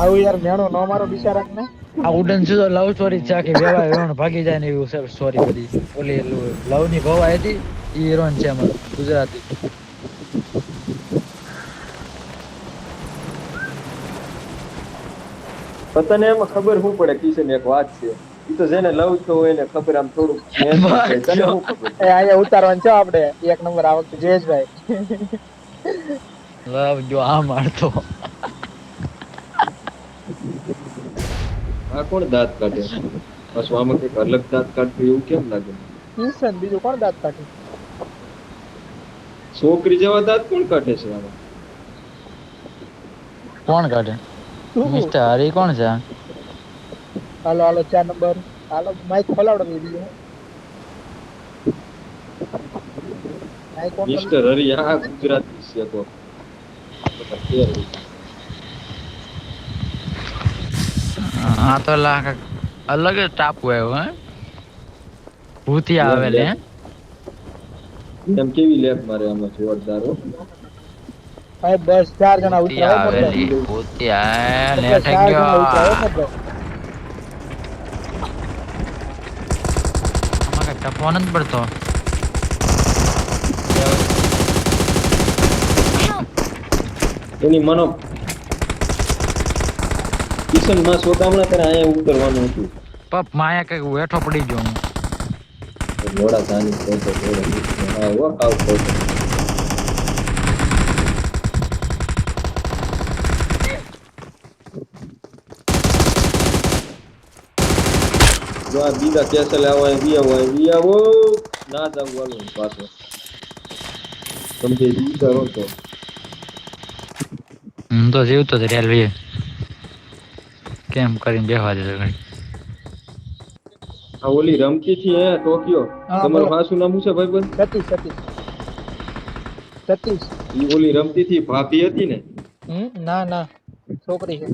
આવું યાર મેણો નો મારો બિચારા ને આ ઉડન છે તો લવ સ્ટોરી છે આખી વેવાય વેણ ભાગી જાય ને એવું સ્ટોરી બધી ઓલી લવ ની ભવાઈ હતી ઈ હીરોઈન છે એમાં ગુજરાતી પતને એમાં ખબર શું પડે કિશન એક વાત છે ઈ તો જેને લવ તો હોય ને ખબર આમ થોડું મહેનત થાય તને શું ખબર એ અહીંયા ઉતારવાનું છે આપણે એક નંબર આ વખતે જયેશભાઈ લવ જો આ મારતો આ કોણ દાંત કાઢે પાછું આમાં કઈક અલગ દાંત કાઢતું એવું કેમ લાગે કિશન બીજું કોણ દાંત કાઢે છોકરી જેવા દાંત કોણ કાઢે છે આમાં કોણ કાઢે મિસ્ટર હરી કોણ છે હાલો હાલો 4 નંબર હાલો માઈક ખોલાવડો બીજું માઈક ઓન મિસ્ટર હરી આ ગુજરાતી છે તો હા તો લાખ અલગ જ ટાપુ આવ્યો હે ભૂતિયા આવેલે હે એમ કેવી લેપ મારે આમાં જોરદાર હો ભાઈ બસ 4 જણા ઉતરાય આવેલી ભૂતિયા ને 4 જણા ઉતરાય ઠગ્યો આમાં કઈ ટપવો નથી પડતો એની મનો કિશન માં સોતામણા કરે અહીંયા ઉતરવાનું હતું પપ માયા કઈક વેઠો પડી ગયો હું ઘોડા જાની તો આવો આવ તો જો આ બીજા કેસલ આવો વી આવો ના જાવ વાળું પાછો તમે ઈ કરો તો હું તો જીવતો જ રેલવે કેમ કરીને બેહવા દે ઘણી આ ઓલી રમતી થી હે ટોકિયો તમારું હાસુ નામ છે ભાઈબંધ સતીશ ઈ ઓલી રમતી થી ભાભી હતી ને ના ના છોકરી છે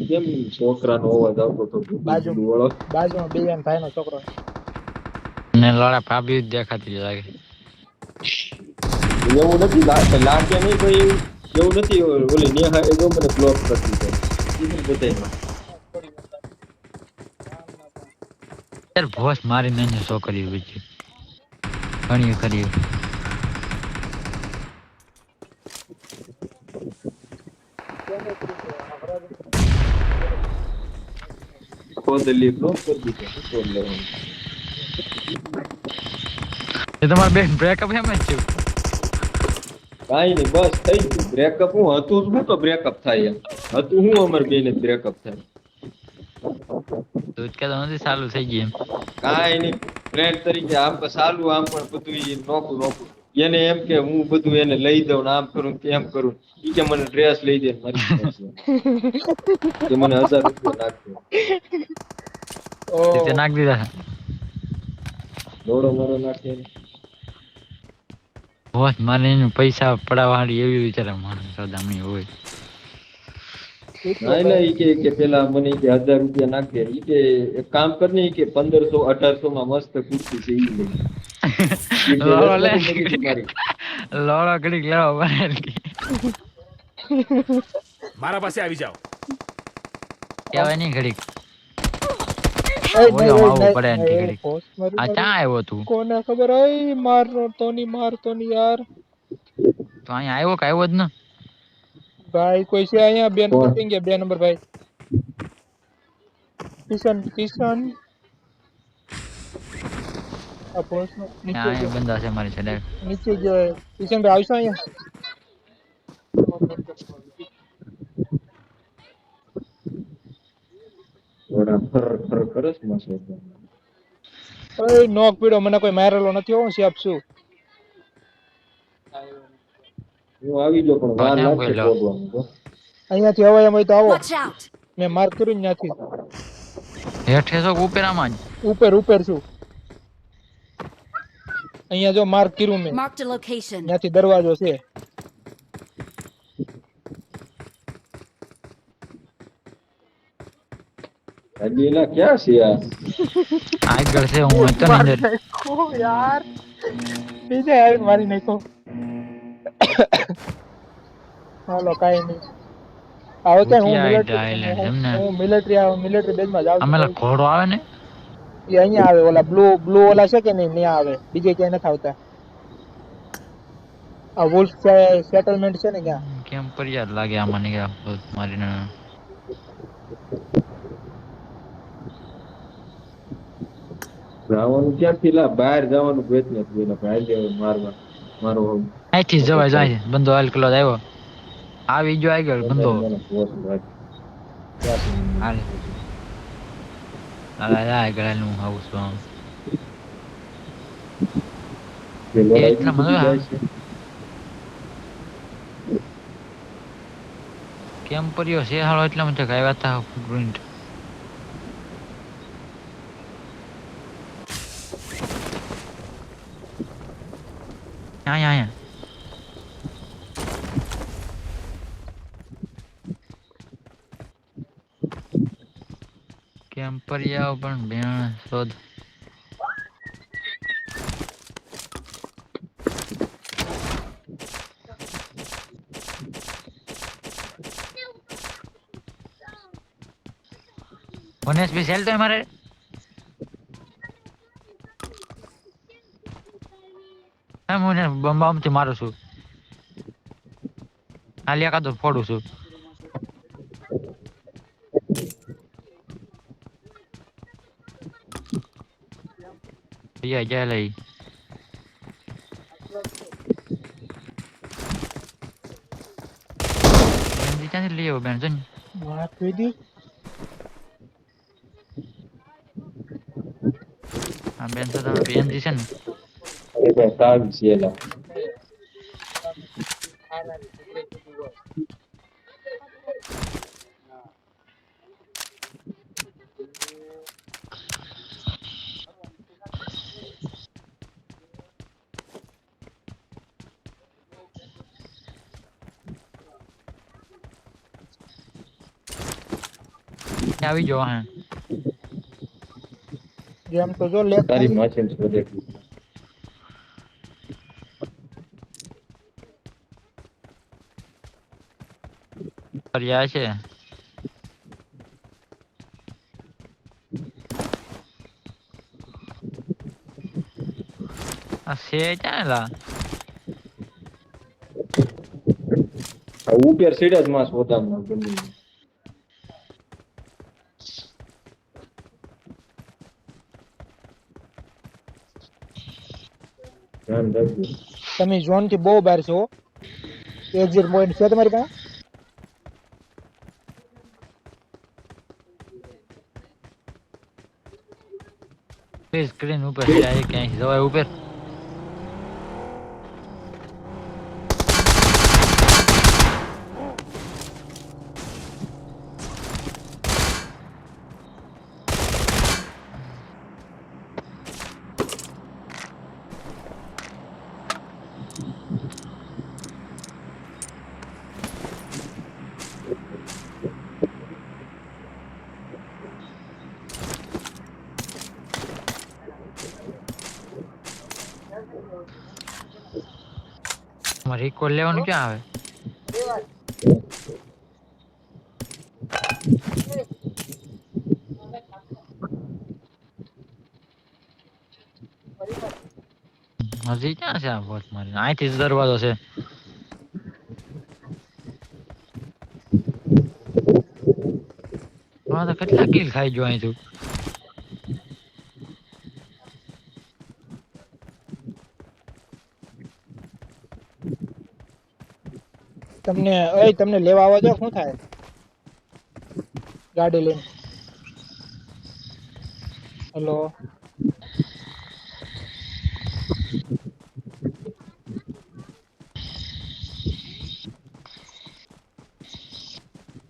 કેમ છોકરાનો અવાજ આવતો તો બાજુમાં બેન ભાઈનો છોકરો ને લોડા ભાભી દેખાતી લાગે એવું નથી લાગે નહીં તો એવું નથી ઓલી નેહા એ જો મને બ્લોક કરતી છે ઈ બતાય યાર ભોસ મારી નાની છોકરી બીજી ઘણી કરી ખોદલી બ્લોક કરી દીધો તો લેવાનું એ તમાર બેન બ્રેકઅપ એમ જ છે કાઈ નહીં બસ થઈ ગયું બ્રેકઅપ હું હતું હું તો બ્રેકઅપ થાય હતું હું અમાર બેને બ્રેકઅપ થાય તો કે તો નથી ચાલુ થઈ ગયું કાઈ નહીં ફ્રેન્ડ તરીકે આમ તો સાલું આમ પણ બધું નોકું એને એમ કે હું બધું એને લઈ દઉં ને આમ કરું તેમ કરું ઈ કે મને ડ્રેસ લઈ દે મારી કે મને 1000 રૂપિયા નાખજો તે નાખ દીધા દોડો મારો નાખે બોસ મારે પૈસા પડાવવાની એવી વિચારે માણસ સદામી હોય ના ઈ કે પેલા મને કે 1000 રૂપિયા નાખ દે ઈ કે એક કામ કર ને કે 1500 1800 માં મસ્ત કુર્તી છે ઈ લઈ લોડો લે લોડો ઘડી લેવા બને મારા પાસે આવી જાઓ કેવાય નહીં ઘડી આ ક્યાં આવ્યો તું કોને ખબર હોય મારતો ની યાર તો અહીંયા આવ્યો જ ને ભાઈ કોઈ છે અહીંયા બેન કટિંગ ગયા 2 નંબર ભાઈ કિશન આ પોસ્ટ નીચે બંદા છે મારી છે નીચે જો કિશન ભાઈ આવશો અહીંયા થોડા ફર કરસ માસો ઓય નોક પીડો મને કોઈ મારેલો નથી હું સેફ છું હું આવી ગયો પણ વાર લાગશે બોલવાનું તો અહીંયાથી હવાય એમ હોય તો આવો મેં માર્ક કર્યું ત્યાંથી હેઠે છો ઉપેરામાં ઉપર છું અહીંયા જો માર્ક કર્યું મેં ત્યાંથી દરવાજો છે અજીલા ક્યાં છે આ આગળ છે હું હતો ને અંદર યાર બીજે આવી મારી નાખો હાલો કાઈ નહીં આવે કે હું ભૂતિયા આઈલેન્ડ એમને મિલિટરી બેઝમાં જાઉં અમે છું ઘોડો આવે ને એ અહીંયા આવે ઓલા બ્લુ ઓલા છે કે નહીં ત્યાં આવે બીજે ક્યાંય નથી આવતા આ વુલ્ફ સેટલમેન્ટ છે ને ત્યાં કેમ પર યાદ લાગે આમાં ને મારીને જવાનું ક્યાંથી લા બહાર જવાનું પ્રયત્ન થયો બહાર જવાનું મારવા મારો અહીંથી જવાય જાય બંધો હાલ કિલો આવ્યો આવી ગયો આગળ બંધો હાલ હાલ આગળ નું આવું છું એટલા મજા કેમ પડ્યો છે હાલો એટલા માટે આવ્યા હતા પ્રિન્ટ અહીંયા કેમ પડ્યા પણ બેન શોધ મને સ્પેશિયલ તો મારે હું બંબામથી મારું છું હાલિયા કાતો ફોડું છું જાય લઈ ક્યાંથી લઈ આવો બેન છે ને વાત કીધી હા બેન તો તમે PMG છે ને આવી જાઓ હા જેમ તો જો લેખ તારી મશીન શોધે ફર્યા છે આ છે ક્યાં લા ઉપર સીડ જ માં શોધામાં ધ્યાન રાખજો તમે ઝોન થી બહુ બહાર છો એક્ઝિટ પોઈન્ટ છે તમારી પાસે સ્ક્રીન ઉપર જાય ક્યાંય જવાય ઉપર મારી કોલ લેવાનું ક્યાં આવે હજી ક્યાં છે આ બોટ મારી અહીંથી જ દરવાજો છે હા તો કેટલા કિલ ખાઈ ગયો અહીં તું તમને લેવા આવવા દો શું થાય ગાડી લઈને હેલો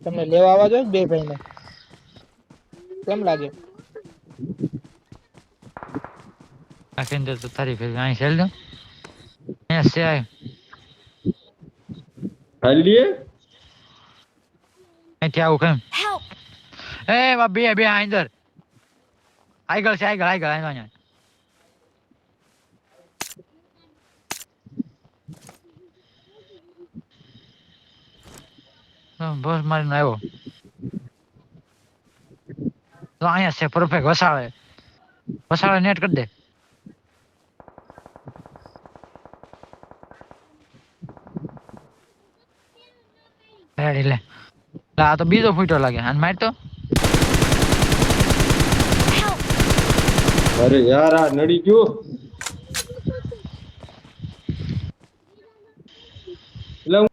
તમને લેવા આવવા દો બે ભાઈને કેમ લાગે આખી તો તારી ફેર અહીં સેલ દો અહીંયા છે હાલીએ અહીંથી આવું કેમ એ બે બે અંદર આગળ છે આગળ અહીંયા બસ મારીને આવ્યો તો અહીંયા છે પરફેક્ટ વસાવે નેટ કરી દે રેડી લે આ તો બીજો ફૂટ્યો લાગે અને માર તો અરે યાર આ નડી ગયો એટલે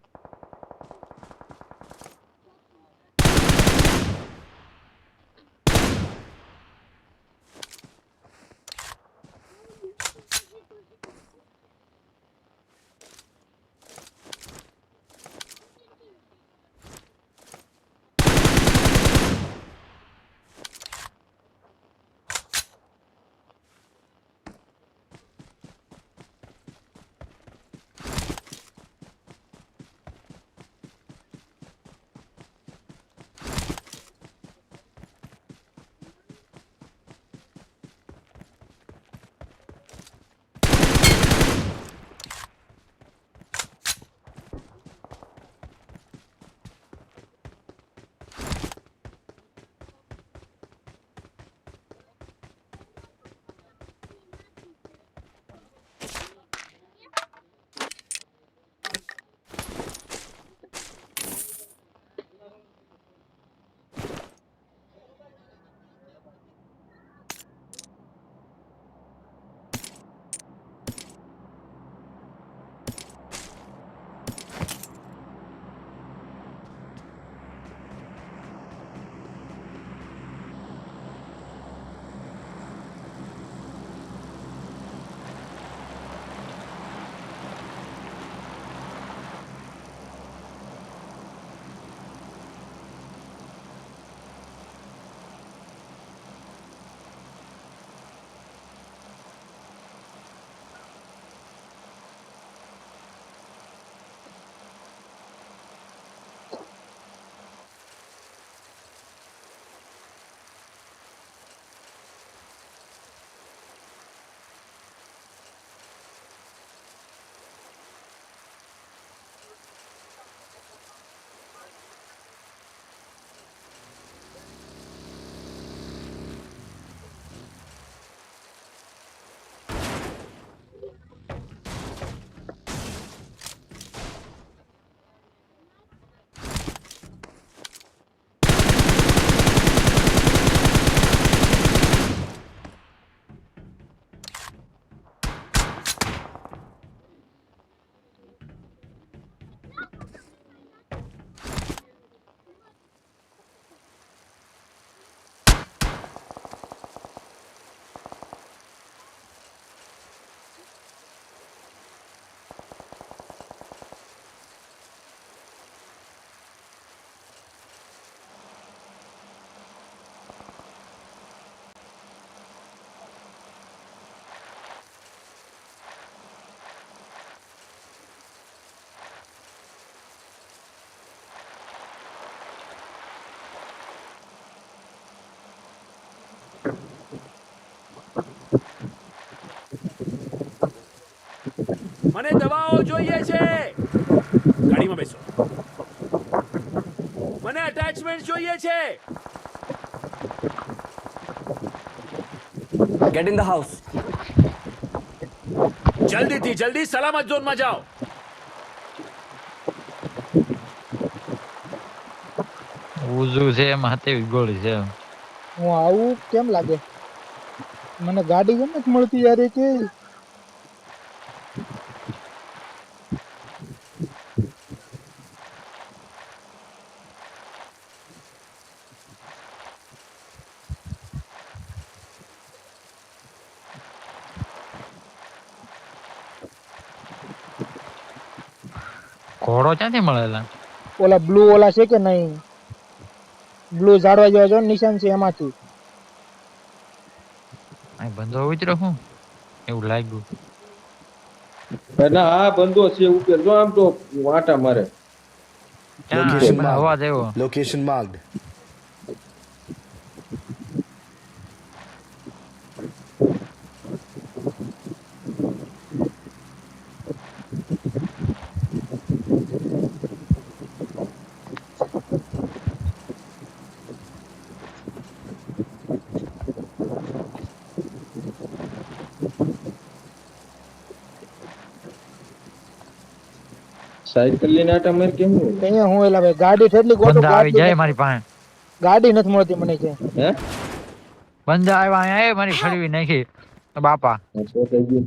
મને દવાઓ જોઈએ છે ગાડીમાં બેસો મને અટેચમેન્ટ જોઈએ છે Get in the house. જલ્દી સલામત ઝોનમાં જાઓ ઉજુ છે એમાં હતેવી ગોળી છે હું આવું કેમ લાગે મને ગાડી કેમ નથી મળતી યાર એ કે ઘોડો ક્યાંથી મળેલા ઓલા બ્લુ ઓલા છે કે નહીં બ્લુ ઝાડવા જેવા જો નિશાન છે એમાંથી અહીં બંધો ઉતર્યો હું એવું લાગ્યું એટલે આ બંધો છે ઉપર જો આમ તો વાટા મારે ક્યાં Location મને અવાજ marked. આવ્યો Location marked. સાયકલ લઈને આટા માર કેમ હોય? અહીંયા હું એલા ભાઈ ગાડી ઠેટલી ગોતો બંદા આવી જાય મારી પાસે. ગાડી નથી મળતી મને કે હે બંદા આવ્યા અહીંયા, એ મારી ફળવી નાખી બાપા. તો થઈ ગયું.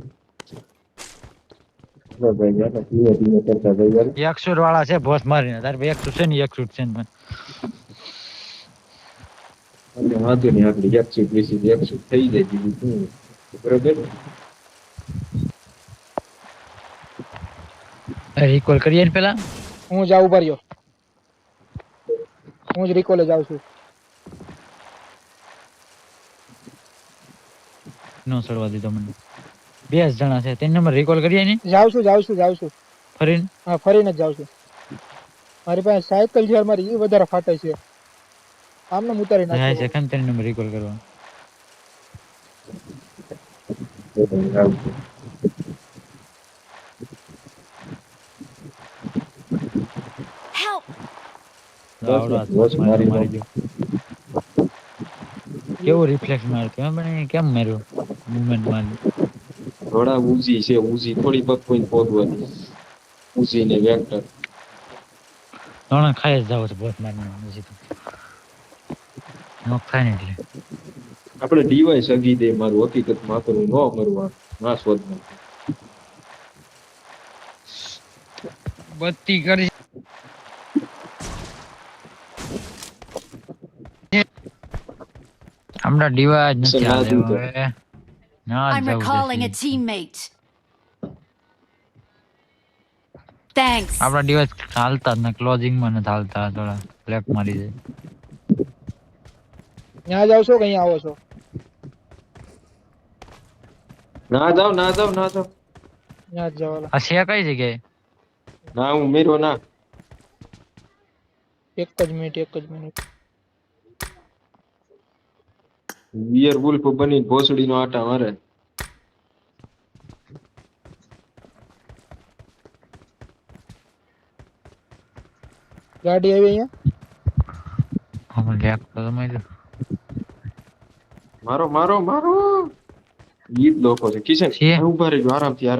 લો ભાઈ યાર ધીમે ધીમે કરતા ભાઈ યાર. 100 વાળા છે બોસ મારીને. તારે 100 છે ને 100 છે ને. અને વાંધો નહીં આપડી 120 થઈ જાય બીજું શું બરોબર. રિકોલ કરીએ ને પેલા. હું જાઉં ઉભા રહ્યો હું જ રિકોલે જાઉં છું નો સડવા દીધો મને. 2 જણા છે. 3 નંબર રિકોલ કરીએ ને જાઉં છું ફરીને. હા ફરીને જ જાઉં છું મારી પાસે સાયકલ છે મારી એ વધારે ફાટે છે આમને ઉતારી જાય નાખો છે કેમ 3 નંબર રિકોલ કરવા. Help! આવડા વોચ મારી મારી ગયો. કેવું રિફ્લેક્સ મારતો હે પણ કેમ માર્યો મૂવમેન્ટ મારી. થોડા ઉજી છે ઉજી થોડી પગ કોઈ પોગવાની ઉજી ને વેક્ટર ઘણા ખાઈ જ જાવ છે બોસ મારીને પછી તો નોક થાય ને એટલે. આપણે ડીવાય સગી દે મારું હકીકત માં કરું ન મરવા ના શોધમાં બત્તી કરી હમણાં ડીવા જ નથી ના હાલે દીધો. હવે. ના I'm જ recalling a જવું છે. teammate. Thanks. આપણા ડીવા હાલતા જ ને ક્લોઝિંગ માં નથી હાલતા. થોડા બ્લેક મારી જાય. ત્યાં જાવ છો કે અહીંયા આવો છો ના જાવ ત્યાં જ જવાલા આ છે કઈ જગ્યાએ? ના હું મેરો ના એક જ મિનિટ વિયર વુલ્ફ બની ભોસડી નો આટા મારે. ગાડી આવી અહીંયા હવે લેક તો તમે લો. મારો ગીત લોકો છે કિશન છે? આ ઉભા રહેજો આરામથી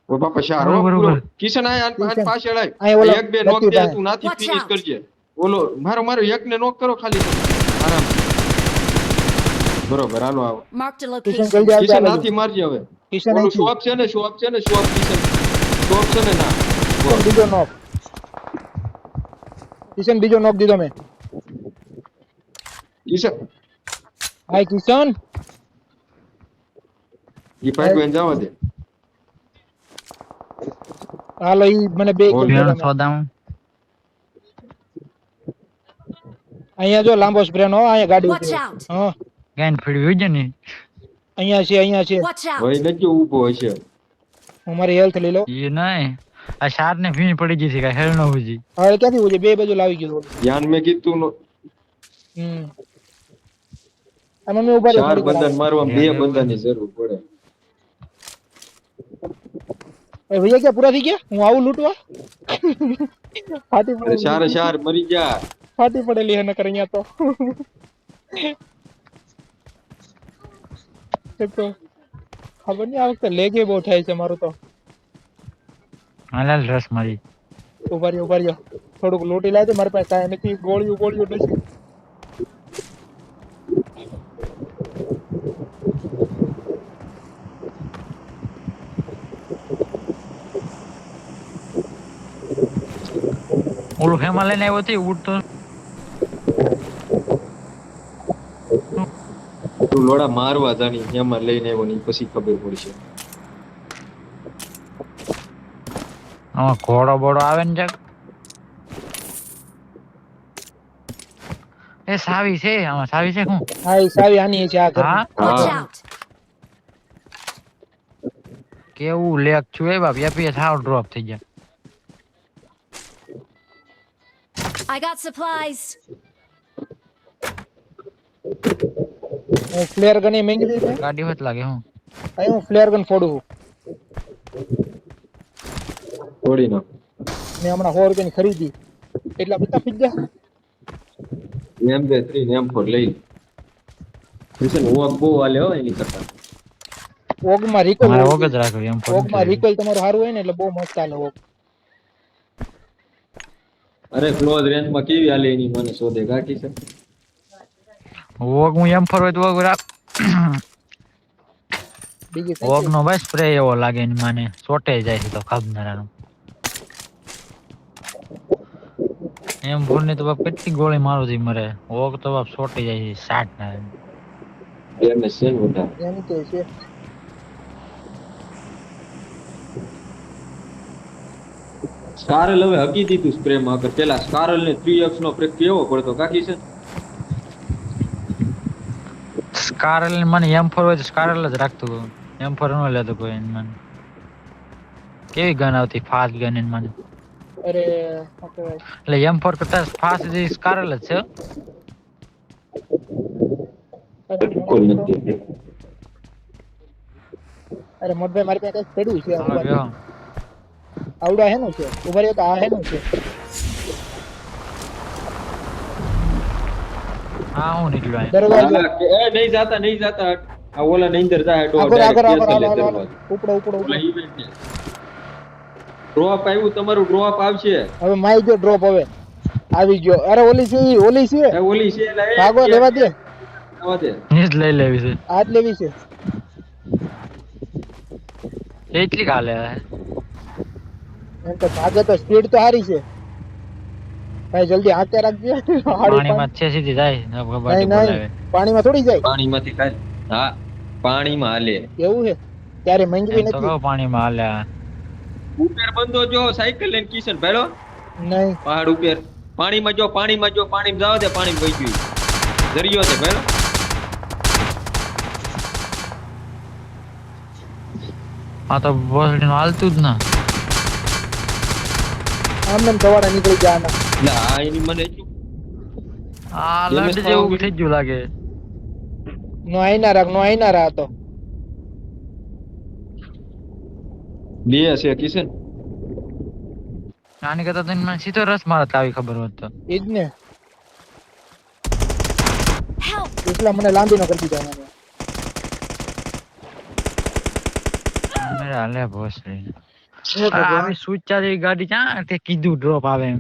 ઓ બાપા શાર બરોબર, બરોબર. કિશન આય કિશન. પાછળ આય અહીંયા ઓલા એક બે નોક લકી દે પાસે. તું નાથી Watch ફિનિશ out. કરજે. ઓલો મારો એક ને નોક કરો ખાલી આરામ બરોબર હાલો આવો Marked a કિશન location. જલ્દી કિશન આવજો નાથી મારજે હવે કિશન ઓલું અહીંથી. શોપ છે ને શોપ કિશન શોપ છે ને ના બોલ. બીજો નોક કિશન બીજો નોક દીધો મેં કિશન હાય કિશન ઈ પાઇપ જવા દે હાલો ઈ મને બે બોલ. kill બેન કર્યા મેં. સોદામાં અહીંયા જો લાંબો સ્પ્રે નો અહીંયા ગાડી Watch ઉતરે out. હા ગાયન ફેડવી છે ને. અહીંયા છે Watch out. ભાઈ નજો ઊભો હશે હું મારી હેલ્થ લઈ લઉં એ નહીં આ શાર ને ફીણ પડી ગઈ છે કઈ હેલ ન હોજી. હવે ક્યાંથી ઉજે બે બાજુ લાવી ગયું ધ્યાન મેં કીધું નો આ મમ્મી ઉભા રહો ચાર થોડીક વાર બંધન મારવા બે બંધનની જરૂર પડે એ ભૈયા ક્યાં પૂરા થઈ ગયા હું આવું લૂંટવા ફાટી અરે પડેલી ચાર મરી જા ફાટી પડેલી હે નકર અહીંયા તો એક તો ખબર નહીં આ વખતે લેગે બહુ થાય છે મારું તો હાલ રસ મારી. ઉભા રહ્યો થોડુંક લૂંટી લાવજો મારી પાસે કાંઈ નથી ગોળીઓ નથી ઓલું ફેમાં લઈને આવ્યો હતી ઉડતો. તું લોડા મારવા જાણી એમાં લઈને આવ્યો ને પછી ખબર પડશે આમાં ઘોડો બોડો આવે ને જગ. એ સાવી છે આમાં સાવી છે શું? હા એ સાવી આની છે આ ઘર હા Watch હા. out. કેવું લેક છું એ બાપ એપીએ સાવ ડ્રોપ થઈ ગયા. I got supplies. હું ફ્લેર ગન એ મેંગી દીધી ગાડી હોત લાગે હું. અહીં હું ફ્લેર ગન ફોડું છું તોડી નાખ મેં હમણાં 100 રૂપિયાની ખરીદી એટલા બધા પીઝા M3 ને M4 લઈ કિશન ઓક બહુ હાલે હો એની કરતા ઓગમાં રિકોલ મારે ઓગ જ રાખો એમ ઓગમાં રિકોલ તમારું સારું હોય ને એટલે બહુ મસ્ત ચાલે ઓગ અરે ક્લોઝ રેન્જ માં કેવી હાલે એની મને શોધે કાકી છે. વોગ હું એમ ફરવા તો વોગ રાખ બીજી વોગ કઈ નો ભાઈ સ્પ્રે એવો લાગે એની મને ચોટે જાય છે તો ખબનારાનું એમ ફોન ની તો બાપ કેટલી ગોળી મારું થી મરે વોગ તો બાપ ચોટી જાય છે 60 ના ડેમેજ છે ને મોટા. એમ કે છે સ્કારલ હવે હકી દીધું સ્પ્રે માં આગળ પેલા સ્કારલ ને 3x નો સ્પ્રે કેવો પડતો કાકી છે. સ્કારલ ને મને એમ ફોર હોય તો સ્કારલ જ રાખતું એમ ફોર નો લેતો કોઈ એને મને કેવી ગન આવતી ફાસ્ટ ગન એને મને અરે શું કહેવાય એટલે એમ ફોર કરતા ફાસ્ટ જે સ્કારલ જ છે બિલકુલ નથી. અરે મોટભાઈ મારી પાસે કઈ પડ્યું છે હાલો બેહો આવડા હેનું છે ઉભા રહ્યો તો આ હેનું છે હા હું નીકળ્યો અહીંયા. દરવાજો એ નહીં જાતા આ ઓલા ની અંદર જાય તો આગળ આગળ direct આગળ કેસર લે હાલો હાલો દરવાજો. ઉપડો ઉપડો ઓલા ઉપડો event ને ડ્રોપ આવ્યું તમારું ડ્રોપ આવશે. હવે માઈ ગયો ડ્રોપ હવે આવી ગયો અરે ઓલી છે ઈ, ઓલી છે એ ઓલી છે એટલે એ ભાગો લેવા દે લેવા દે. નીચ લઈ લેવી છે હાથ લેવી છે એટલી કાલે એમ તો ભાગે તો સ્પીડ તો સારી છે ભાઈ જલ્દી હાથે રાખજે પાણીમાં છે સીધી જાય નહીં બાટી બોલાવે નહીં પાણીમાં થોડી જાય પાણીમાંથી કાઢ. હા પાણીમાં હાલે. એવું છે ત્યારે મંગવી એમ તો નથી કહું પાણીમાં હાલ્યા ઉપર બંધો જો સાયકલ લઈને કિશન ભેળો નહીં પહાડ ઉપર પાણીમાં જો પાણીમાં જાવ દે પાણી વહી ગયું દરિયો છે ભેળો. આ તો બોસડી નું હાલતું જ ના આમને દવાડા નીકળી ગયા આના એટલે આ એની મને એટલું આ જેમ લડ જ જેવું પાવા થઈ ગયું લાગે નો આઈના રાખ તો બે છે કિશન. આની કરતા તો મને સીધો રસ મારત આવી ખબર હોત તો ઈ જ ને Help! એટલા મને લાંબી નો કરી દીધા મને મેરા હાલે બોસડી આવી સુચા જેવી ગાડી ક્યાં તે કીધું ડ્રોપ આવે એમ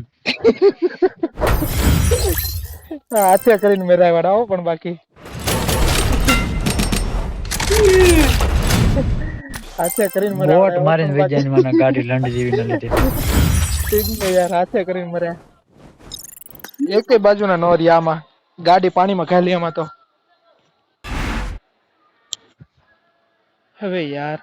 હાથે કરીને મેરા વાળા હો પણ બાકી હાથે કરીને મરા બોટ મારીને વેજાની મને ગાડી લંડ જેવી ન લીધી યાર હાથે કરીને મર્યા એકેય બાજુના નો રહ્યા આમાં ગાડી પાણીમાં ખાલી આમાં તો હવે યાર